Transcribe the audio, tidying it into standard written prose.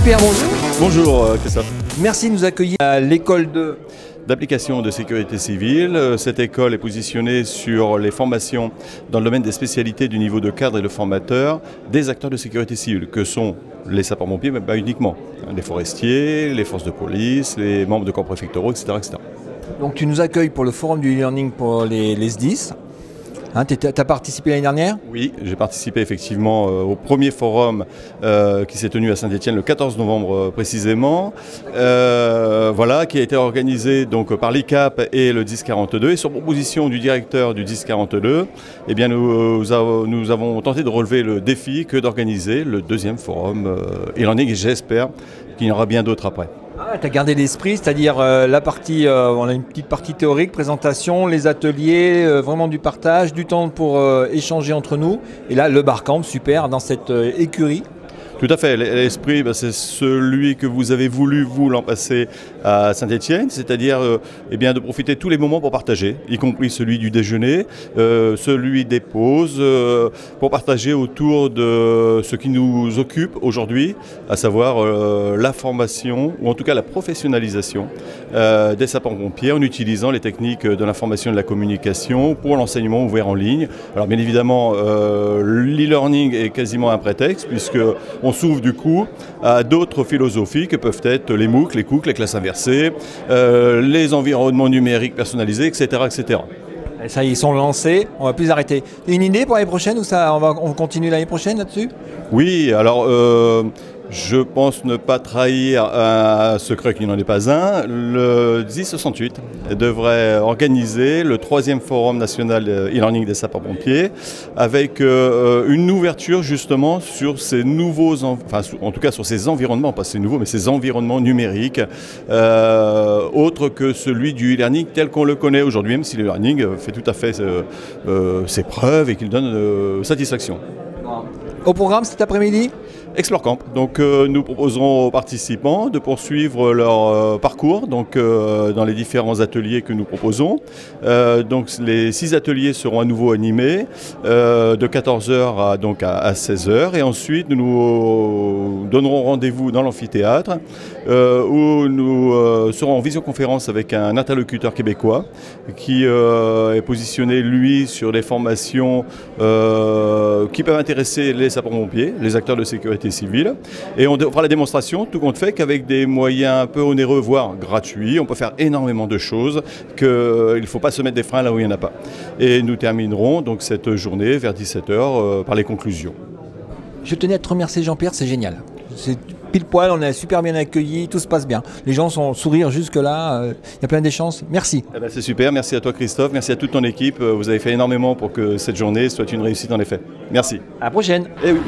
Jean-Pierre, bonjour. Bonjour Christophe. Merci de nous accueillir à l'école d'application de sécurité civile. Cette école est positionnée sur les formations dans le domaine des spécialités du niveau de cadre et de formateur des acteurs de sécurité civile, que sont les sapeurs-pompiers, mais pas uniquement, les forestiers, les forces de police, les membres de corps préfectoraux, etc., etc. Donc tu nous accueilles pour le forum du e-learning pour les SDIS. Hein, tu as participé l'année dernière? Oui, j'ai participé effectivement au premier forum qui s'est tenu à Saint-Étienne le 14 novembre précisément, voilà, qui a été organisé donc par l'ICAP et le 1042. Et sur proposition du directeur du 1042, eh bien, nous avons tenté de relever le défi que d'organiser le deuxième forum e-learning, et j'espère qu'il y en aura bien d'autres après. Ah, tu as gardé l'esprit, c'est-à-dire la partie, on a une petite partie théorique, présentation, les ateliers, vraiment du partage, du temps pour échanger entre nous. Et là, le barcamp, super, dans cette écurie. Tout à fait, l'esprit, c'est celui que vous avez voulu, vous, l'an passé à Saint-Étienne, c'est-à-dire eh bien, de profiter de tous les moments pour partager, y compris celui du déjeuner, celui des pauses, pour partager autour de ce qui nous occupe aujourd'hui, à savoir la formation, ou en tout cas la professionnalisation des sapeurs-pompiers en utilisant les techniques de l'information et de la communication pour l'enseignement ouvert en ligne. Alors bien évidemment, l'e-learning est quasiment un prétexte, puisque on s'ouvre du coup à d'autres philosophies que peuvent être les MOOC, les COOC, les classes inversées, les environnements numériques personnalisés, etc., etc. Et ça, ils sont lancés, on ne va plus arrêter. Une idée pour l'année prochaine ou ça, on continue l'année prochaine là-dessus? Oui, alors je pense ne pas trahir un secret qui n'en est pas un. Le 1068 devrait organiser le 3e forum national e-learning des sapeurs-pompiers avec une ouverture justement sur ces nouveaux, enfin en tout cas sur ces environnements, pas ces nouveaux, mais ces environnements numériques, autres que celui du e-learning tel qu'on le connaît aujourd'hui, même si le e-learning fait tout à fait ses preuves et qu'il donne satisfaction. Au programme cet après-midi? Explore Camp. Donc nous proposerons aux participants de poursuivre leur parcours donc, dans les différents ateliers que nous proposons. Donc les 6 ateliers seront à nouveau animés de 14h à 16h, et ensuite nous donnerons rendez-vous dans l'amphithéâtre où nous serons en visioconférence avec un interlocuteur québécois qui est positionné lui sur les formations qui peuvent intéresser les sapeurs-pompiers, les acteurs de sécurité civile, et on fera la démonstration tout compte fait qu'avec des moyens un peu onéreux voire gratuits, on peut faire énormément de choses, qu'il ne faut pas se mettre des freins là où il n'y en a pas. Et nous terminerons donc cette journée vers 17h par les conclusions. Je tenais à te remercier Jean-Pierre, c'est génial. C'est pile poil, on est super bien accueillis, tout se passe bien. Les gens sont sourire jusque là, il y a plein d'échanges. Merci. Eh ben, c'est super, merci à toi Christophe, merci à toute ton équipe. Vous avez fait énormément pour que cette journée soit une réussite en effet. Merci. À la prochaine. Eh oui.